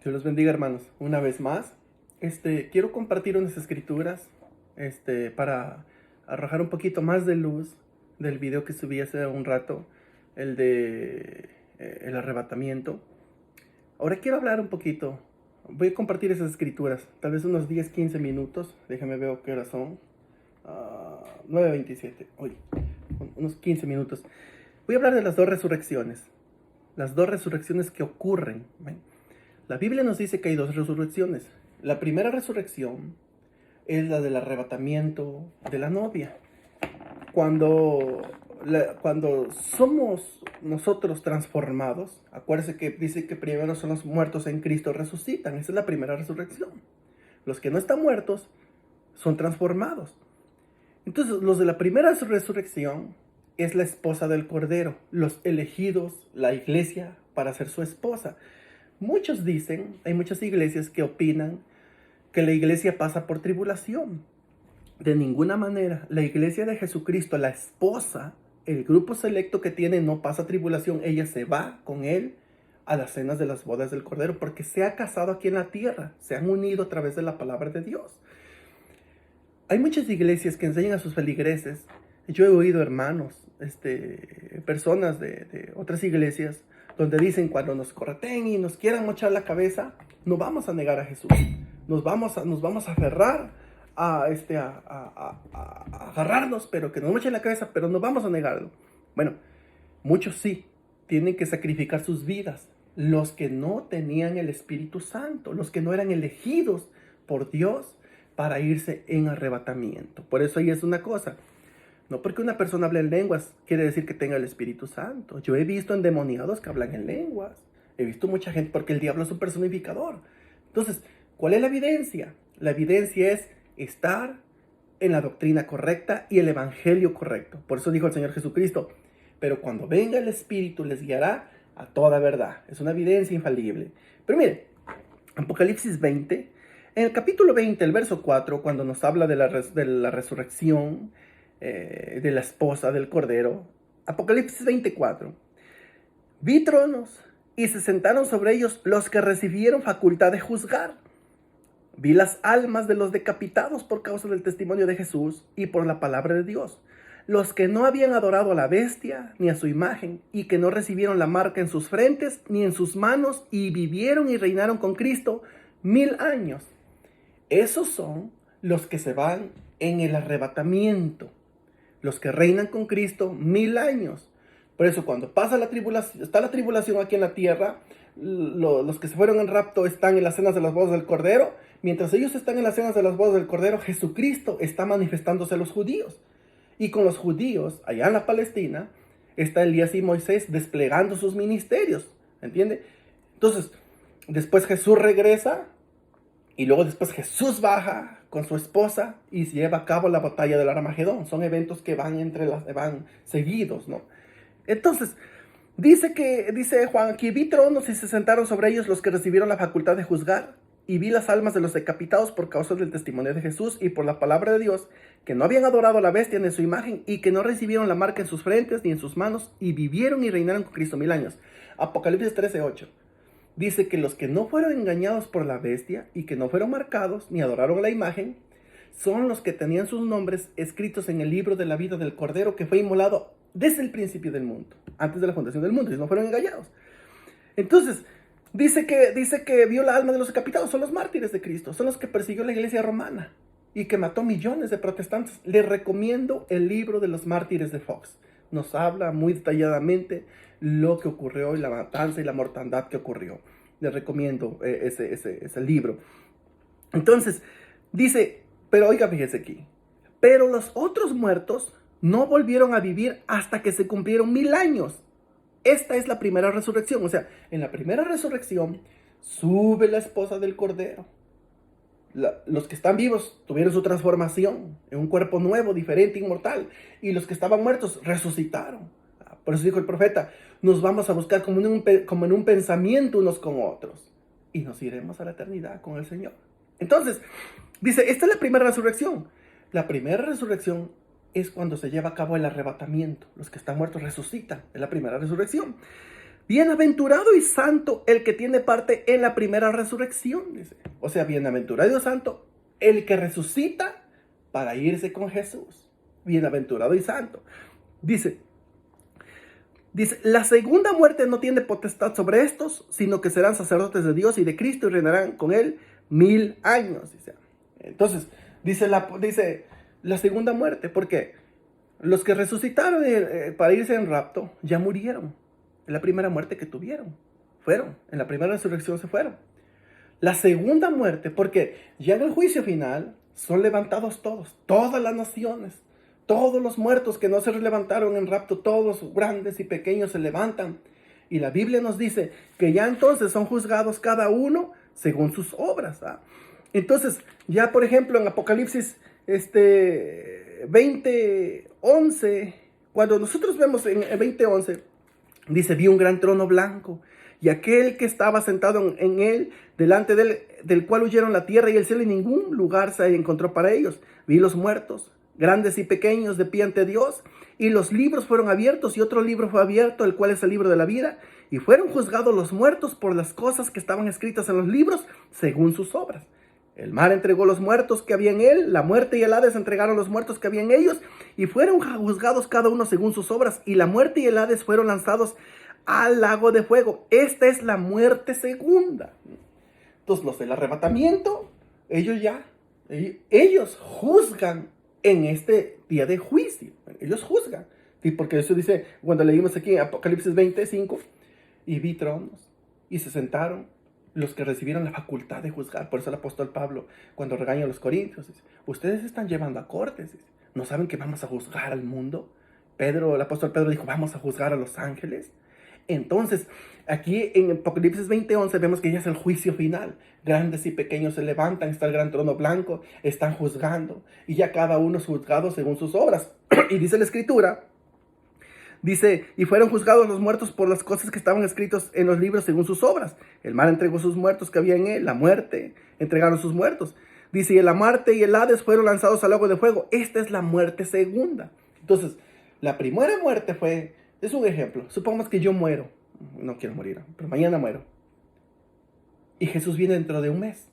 Dios los bendiga, hermanos. Una vez más, quiero compartir unas escrituras, para arrojar un poquito más de luz del video que subí hace un rato, el de el arrebatamiento. Ahora quiero hablar un poquito. Voy a compartir esas escrituras, tal vez unos 10, 15 minutos. Déjame ver qué hora son. 9:27. Hoy, unos 15 minutos. Voy a hablar de las dos resurrecciones. Las dos resurrecciones que ocurren. ¿Ven? La Biblia nos dice que hay dos resurrecciones. La primera resurrección es la del arrebatamiento de la novia. Cuando somos nosotros transformados, acuérdense que dice que primero son los muertos en Cristo resucitan. Esa es la primera resurrección. Los que no están muertos son transformados. Entonces, los de la primera resurrección es la esposa del Cordero, los elegidos, la iglesia, para ser su esposa. Muchos dicen, hay muchas iglesias que opinan que la iglesia pasa por tribulación. De ninguna manera, la iglesia de Jesucristo, la esposa, el grupo selecto que tiene no pasa tribulación. Ella se va con él a las cenas de las bodas del Cordero porque se ha casado aquí en la tierra, se han unido a través de la palabra de Dios. Hay muchas iglesias que enseñan a sus feligreses. Yo he oído hermanos, personas de otras iglesias, donde dicen cuando nos correten y nos quieran mochar la cabeza, no vamos a negar a Jesús. Nos vamos a aferrar a agarrarnos, pero que nos mochen la cabeza, pero no vamos a negarlo. Bueno, muchos sí, tienen que sacrificar sus vidas. Los que no tenían el Espíritu Santo, los que no eran elegidos por Dios para irse en arrebatamiento. Por eso ahí es una cosa. No porque una persona hable en lenguas quiere decir que tenga el Espíritu Santo. Yo he visto endemoniados que hablan en lenguas. He visto mucha gente porque el diablo es un personificador. Entonces, ¿cuál es la evidencia? La evidencia es estar en la doctrina correcta y el evangelio correcto. Por eso dijo el Señor Jesucristo, pero cuando venga el Espíritu les guiará a toda verdad. Es una evidencia infalible. Pero mire, Apocalipsis 20, en el capítulo 20, el verso 4, cuando nos habla de la resurrección, de la esposa del Cordero, Apocalipsis 24, vi tronos y se sentaron sobre ellos los que recibieron facultad de juzgar. Vi las almas de los decapitados por causa del testimonio de Jesús y por la palabra de Dios, los que no habían adorado a la bestia ni a su imagen y que no recibieron la marca en sus frentes ni en sus manos y vivieron y reinaron con Cristo 1000 años. Esos son los que se van en el arrebatamiento, los que reinan con Cristo 1000 años. Por eso cuando pasa la tribulación, está la tribulación aquí en la tierra, los que se fueron en rapto están en las cenas de las bodas del Cordero. Mientras ellos están en las cenas de las bodas del Cordero, Jesucristo está manifestándose a los judíos. Y con los judíos, allá en la Palestina, está Elías y Moisés desplegando sus ministerios. ¿Entiende? Entonces, después Jesús regresa y luego después Jesús baja con su esposa y se lleva a cabo la batalla del Armagedón. Son eventos que van seguidos, ¿no? Entonces, dice Juan aquí, vi tronos y se sentaron sobre ellos los que recibieron la facultad de juzgar, y vi las almas de los decapitados por causa del testimonio de Jesús y por la palabra de Dios, que no habían adorado a la bestia ni su imagen, y que no recibieron la marca en sus frentes ni en sus manos, y vivieron y reinaron con Cristo 1000 años. Apocalipsis 13:8. Dice que los que no fueron engañados por la bestia y que no fueron marcados ni adoraron a la imagen, son los que tenían sus nombres escritos en el libro de la vida del Cordero que fue inmolado desde el principio del mundo, antes de la fundación del mundo, y no fueron engañados. Entonces, dice que vio la alma de los decapitados, son los mártires de Cristo, son los que persiguió la iglesia romana y que mató millones de protestantes. Les recomiendo el libro de los mártires de Fox. Nos habla muy detalladamente lo que ocurrió y la matanza y la mortandad que ocurrió. Les recomiendo ese libro. Entonces, dice, pero oiga, fíjese aquí, pero los otros muertos no volvieron a vivir hasta que se cumplieron 1000 años. Esta es la primera resurrección. O sea, en la primera resurrección sube la esposa del Cordero. Los que están vivos tuvieron su transformación en un cuerpo nuevo, diferente, inmortal. Y los que estaban muertos resucitaron. Por eso dijo el profeta, nos vamos a buscar como en un pensamiento unos con otros. Y nos iremos a la eternidad con el Señor. Entonces, dice, esta es la primera resurrección. La primera resurrección es cuando se lleva a cabo el arrebatamiento. Los que están muertos resucitan. Es la primera resurrección. Bienaventurado y santo el que tiene parte en la primera resurrección, dice. O sea, bienaventurado y santo el que resucita para irse con Jesús. Bienaventurado y santo. Dice, la segunda muerte no tiene potestad sobre estos, sino que serán sacerdotes de Dios y de Cristo y reinarán con él 1000 años. Dice. Entonces, dice la segunda muerte, porque los que resucitaron para irse en rapto ya murieron. Es la primera muerte que tuvieron. En la primera resurrección se fueron. La segunda muerte, porque ya en el juicio final son levantados todas las naciones, todos los muertos que no se levantaron en rapto, todos grandes y pequeños se levantan. Y la Biblia nos dice que ya entonces son juzgados cada uno según sus obras. Entonces, ya por ejemplo en Apocalipsis 20:11, cuando nosotros vemos en 20:11, dice, vi un gran trono blanco y aquel que estaba sentado en él, delante del cual huyeron la tierra y el cielo, y ningún lugar se encontró para ellos. Vi los muertos, grandes y pequeños, de pie ante Dios, y los libros fueron abiertos, y otro libro fue abierto, el cual es el libro de la vida, y fueron juzgados los muertos por las cosas que estaban escritas en los libros, según sus obras. El mar entregó los muertos que había en él, la muerte y el Hades entregaron los muertos que había en ellos, y fueron juzgados cada uno según sus obras, y la muerte y el Hades fueron lanzados al lago de fuego. Esta es la muerte segunda. Entonces los del arrebatamiento, ellos juzgan en este día de juicio. Ellos juzgan. ¿Sí? Porque eso dice, cuando leímos aquí en Apocalipsis 25, y vi tronos, y se sentaron los que recibieron la facultad de juzgar. Por eso el apóstol Pablo, cuando regaña a los corintios, dice, ustedes están llevando a cortes, dice, ¿no saben que vamos a juzgar al mundo? El apóstol Pedro dijo, vamos a juzgar a los ángeles. Entonces, aquí en Apocalipsis 20:11 vemos que ya es el juicio final. Grandes y pequeños se levantan, está el gran trono blanco, están juzgando, y ya cada uno es juzgado según sus obras. Y dice la Escritura, dice, y fueron juzgados los muertos por las cosas que estaban escritos en los libros según sus obras. El mar entregó sus muertos que había en él, la muerte entregaron sus muertos. Dice, y la muerte y el Hades fueron lanzados al lago de fuego. Esta es la muerte segunda. Entonces, la primera muerte es un ejemplo. Supongamos que yo muero, no quiero morir, pero mañana muero. Y Jesús viene dentro de un mes.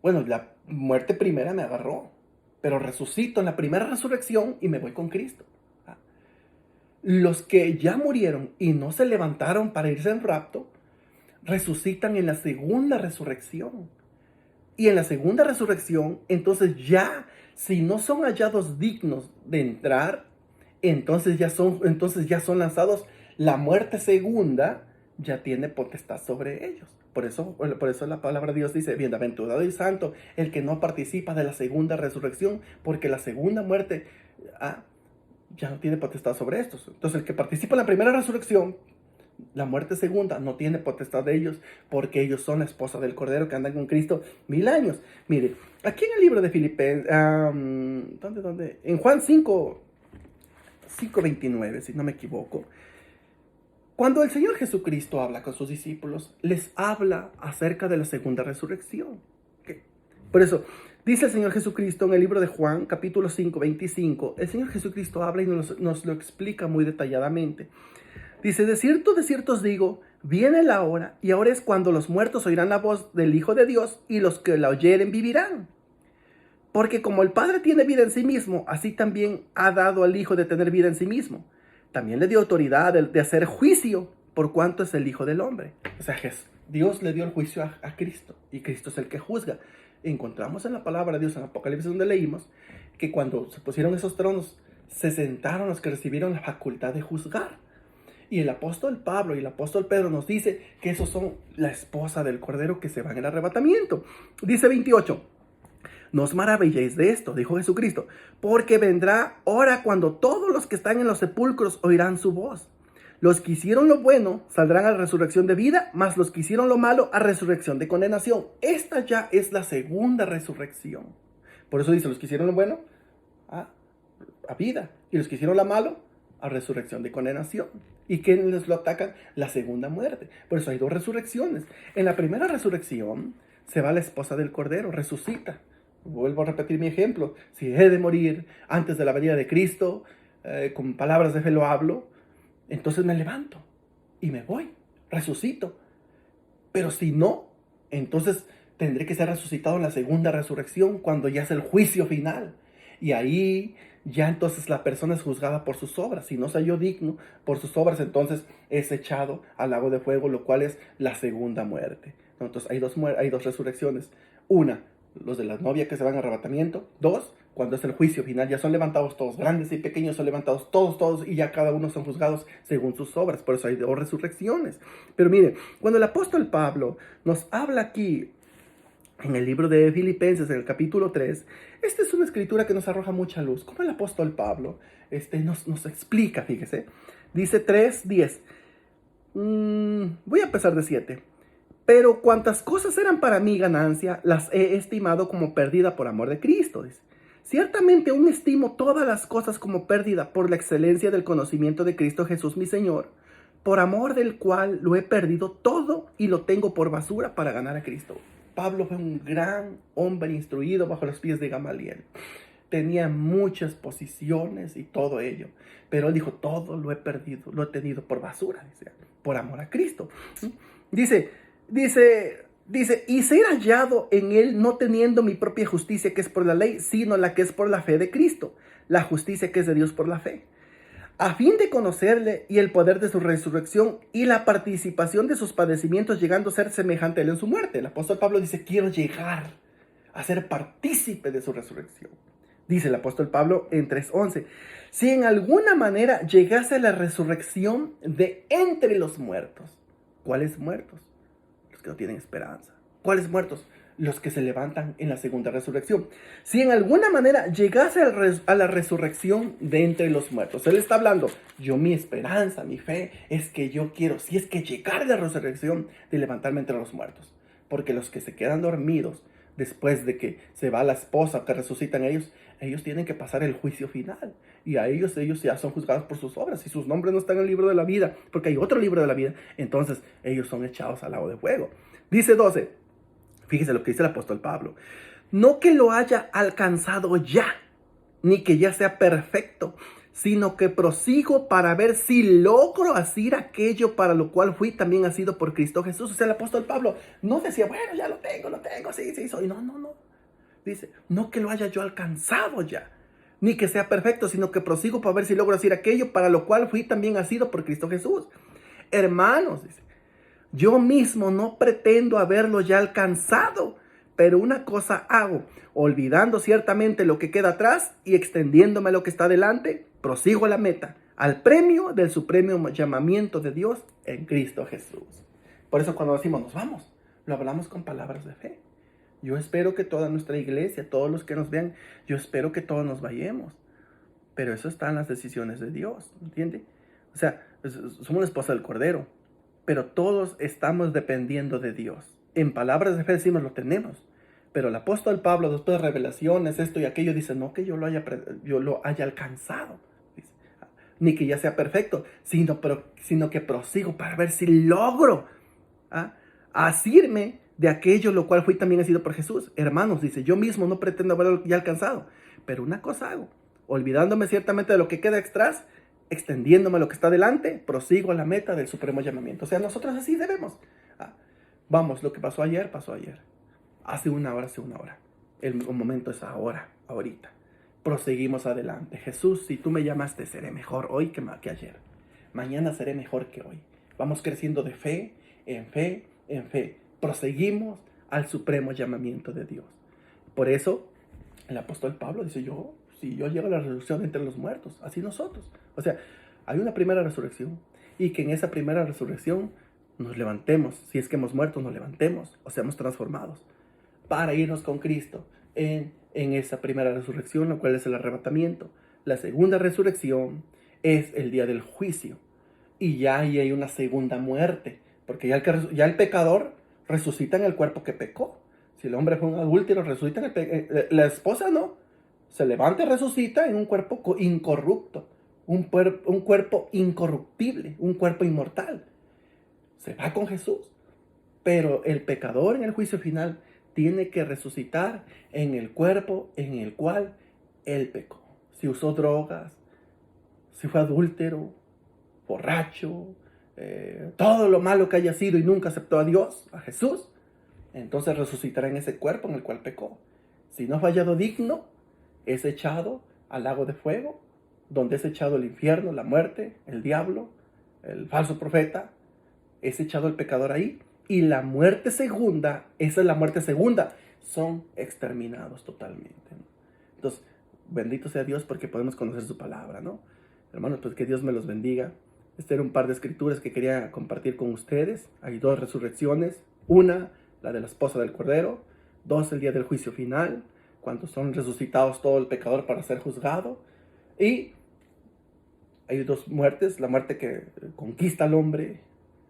Bueno, la muerte primera me agarró, pero resucito en la primera resurrección y me voy con Cristo. Los que ya murieron y no se levantaron para irse en rapto, resucitan en la segunda resurrección. Y en la segunda resurrección, entonces ya, si no son hallados dignos de entrar, entonces ya son lanzados. La muerte segunda ya tiene potestad sobre ellos. Por eso la palabra de Dios dice, bienaventurado y santo el que no participa de la segunda resurrección, porque la segunda muerte ya no tiene potestad sobre estos. Entonces el que participa en la primera resurrección, la muerte segunda no tiene potestad de ellos, porque ellos son la esposa del Cordero que andan con Cristo 1000 años. Mire, aquí en el libro de Filipenses, ¿dónde? En Juan 5:29, si no me equivoco, cuando el Señor Jesucristo habla con sus discípulos, les habla acerca de la segunda resurrección. ¿Okay? Por eso, dice el Señor Jesucristo en el libro de Juan, capítulo 5:25, el Señor Jesucristo habla y nos lo explica muy detalladamente. Dice, de cierto os digo, viene la hora, y ahora es cuando los muertos oirán la voz del Hijo de Dios, y los que la oyeren vivirán. Porque como el Padre tiene vida en sí mismo, así también ha dado al Hijo de tener vida en sí mismo. También le dio autoridad de hacer juicio, por cuanto es el Hijo del Hombre. O sea, Dios le dio el juicio a Cristo, y Cristo es el que juzga. Encontramos en la palabra de Dios, en Apocalipsis, donde leímos, que cuando se pusieron esos tronos, se sentaron los que recibieron la facultad de juzgar. Y el apóstol Pablo y el apóstol Pedro nos dice que esos son la esposa del Cordero que se van en el arrebatamiento. Dice 28. No os maravilléis de esto, dijo Jesucristo, porque vendrá hora cuando todos los que están en los sepulcros oirán su voz. Los que hicieron lo bueno saldrán a la resurrección de vida, mas los que hicieron lo malo a resurrección de condenación. Esta ya es la segunda resurrección. Por eso dice, los que hicieron lo bueno a vida, y los que hicieron lo malo a resurrección de condenación. ¿Y quiénes lo atacan? La segunda muerte. Por eso hay dos resurrecciones. En la primera resurrección se va la esposa del Cordero, resucita. Vuelvo a repetir mi ejemplo. Si he de morir antes de la venida de Cristo, con palabras de fe lo hablo, entonces me levanto. y me voy, resucito. Pero si no, entonces tendré que ser resucitado en la segunda resurrección, cuando ya es el juicio final. Y ahí ya entonces la persona es juzgada por sus obras. Si no se halló digno por sus obras, entonces es echado al lago de fuego, lo cual es la segunda muerte. Entonces hay dos resurrecciones. Una, los de la novia que se van a arrebatamiento. Dos, cuando es el juicio final, ya son levantados todos, grandes y pequeños son levantados todos, y ya cada uno son juzgados según sus obras. Por eso hay dos resurrecciones. Pero mire, cuando el apóstol Pablo nos habla aquí en el libro de Filipenses, en el capítulo 3, esta es una escritura que nos arroja mucha luz. Como el apóstol Pablo nos explica, fíjese. Dice 3:10. Voy a empezar de 7. Pero cuantas cosas eran para mí ganancia, las he estimado como pérdida por amor de Cristo. Dice. Ciertamente aún estimo todas las cosas como pérdida por la excelencia del conocimiento de Cristo Jesús mi Señor, por amor del cual lo he perdido todo y lo tengo por basura para ganar a Cristo. Pablo fue un gran hombre instruido bajo los pies de Gamaliel. Tenía muchas posiciones y todo ello. Pero él dijo, todo lo he perdido, lo he tenido por basura, dice, por amor a Cristo. Dice, y ser hallado en él no teniendo mi propia justicia que es por la ley, sino la que es por la fe de Cristo, la justicia que es de Dios por la fe, a fin de conocerle y el poder de su resurrección y la participación de sus padecimientos, llegando a ser semejante a él en su muerte. El apóstol Pablo dice, quiero llegar a ser partícipe de su resurrección. Dice el apóstol Pablo en 3:11, si en alguna manera llegase a la resurrección de entre los muertos. ¿Cuáles muertos? Los que no tienen esperanza. ¿Cuáles muertos? Los que se levantan en la segunda resurrección. Si en alguna manera llegase a la resurrección de entre los muertos. Él está hablando, mi esperanza, mi fe, es que yo quiero, si es que llegar a la resurrección, de levantarme entre los muertos. Porque los que se quedan dormidos, después de que se va la esposa o que resucitan ellos tienen que pasar el juicio final. Y a ellos ya son juzgados por sus obras. Si sus nombres no están en el libro de la vida, porque hay otro libro de la vida, entonces ellos son echados al lago de fuego. Dice 12. Fíjese lo que dice el apóstol Pablo. No que lo haya alcanzado ya, ni que ya sea perfecto, sino que prosigo para ver si logro hacer aquello para lo cual fui también asido por Cristo Jesús. O sea, el apóstol Pablo no decía, bueno, ya lo tengo, sí, soy. No. Dice, no que lo haya yo alcanzado ya, ni que sea perfecto, sino que prosigo para ver si logro hacer aquello para lo cual fui también asido por Cristo Jesús. Hermanos, dice, yo mismo no pretendo haberlo ya alcanzado, pero una cosa hago, olvidando ciertamente lo que queda atrás y extendiéndome a lo que está delante, prosigo a la meta, al premio del supremo llamamiento de Dios en Cristo Jesús. Por eso cuando decimos nos vamos, lo hablamos con palabras de fe. Yo espero que toda nuestra iglesia, todos los que nos vean, yo espero que todos nos vayamos. Pero eso está en las decisiones de Dios, ¿entiende? O sea, somos la esposa del Cordero, pero todos estamos dependiendo de Dios. En palabras de fe decimos lo tenemos. Pero el apóstol Pablo, después de revelaciones, esto y aquello, dice, no que yo lo haya alcanzado, dice, ni que ya sea perfecto, sino que prosigo para ver si logro asirme de aquello lo cual fui también asido por Jesús. Hermanos, dice, yo mismo no pretendo haberlo ya alcanzado, pero una cosa hago, olvidándome ciertamente de lo que queda atrás, extendiéndome a lo que está delante, prosigo a la meta del supremo llamamiento. O sea, nosotros así debemos. Vamos, lo que pasó ayer, pasó ayer. Hace una hora. El momento es ahora, ahorita. Proseguimos adelante. Jesús, si tú me llamaste, seré mejor hoy que ayer. Mañana seré mejor que hoy. Vamos creciendo de fe, en fe, en fe. Proseguimos al supremo llamamiento de Dios. Por eso, el apóstol Pablo dice, si yo llego a la resurrección entre los muertos, así nosotros. O sea, hay una primera resurrección y que en esa primera resurrección nos levantemos. Si es que hemos muerto, nos levantemos o seamos transformados para irnos con Cristo en esa primera resurrección, lo cual es el arrebatamiento. La segunda resurrección es el día del juicio y ya ahí hay una segunda muerte, porque ya el pecador resucita en el cuerpo que pecó. Si el hombre fue un adúltero, resucita la esposa no. Se levanta y resucita en un cuerpo incorrupto, un cuerpo incorruptible, un cuerpo inmortal. Se va con Jesús. Pero el pecador en el juicio final tiene que resucitar en el cuerpo en el cual él pecó. Si usó drogas, si fue adúltero, borracho, todo lo malo que haya sido y nunca aceptó a Dios, a Jesús, entonces resucitará en ese cuerpo en el cual pecó. Si no ha fallado digno, es echado al lago de fuego, donde es echado el infierno, la muerte, el diablo, el falso profeta, es echado el pecador ahí. Y la muerte segunda, esa es la muerte segunda, son exterminados totalmente, ¿no? Entonces, bendito sea Dios porque podemos conocer su palabra, ¿no? Hermanos, pues que Dios me los bendiga. Este era un par de escrituras que quería compartir con ustedes. Hay 2 resurrecciones. Una, la de la esposa del Cordero. 2, el día del juicio final, cuando son resucitados todo el pecador para ser juzgado. Y hay 2 muertes. La muerte que conquista al hombre,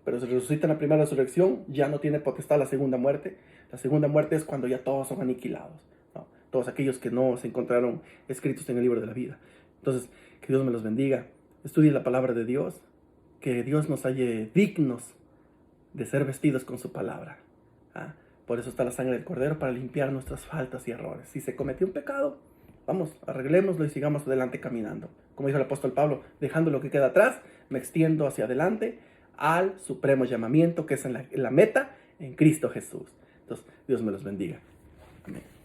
pero se resucita en la primera resurrección, ya no tiene potestad la segunda muerte. La segunda muerte es cuando ya todos son aniquilados, ¿no? Todos aquellos que no se encontraron escritos en el libro de la vida. Entonces, que Dios me los bendiga. Estudien la palabra de Dios. Que Dios nos halle dignos de ser vestidos con su palabra. ¿Ah? Por eso está la sangre del Cordero, para limpiar nuestras faltas y errores. Si se cometió un pecado, vamos, arreglémoslo y sigamos adelante caminando. Como dijo el apóstol Pablo, dejando lo que queda atrás, me extiendo hacia adelante al supremo llamamiento que es en la meta, en Cristo Jesús. Entonces, Dios me los bendiga. Amén.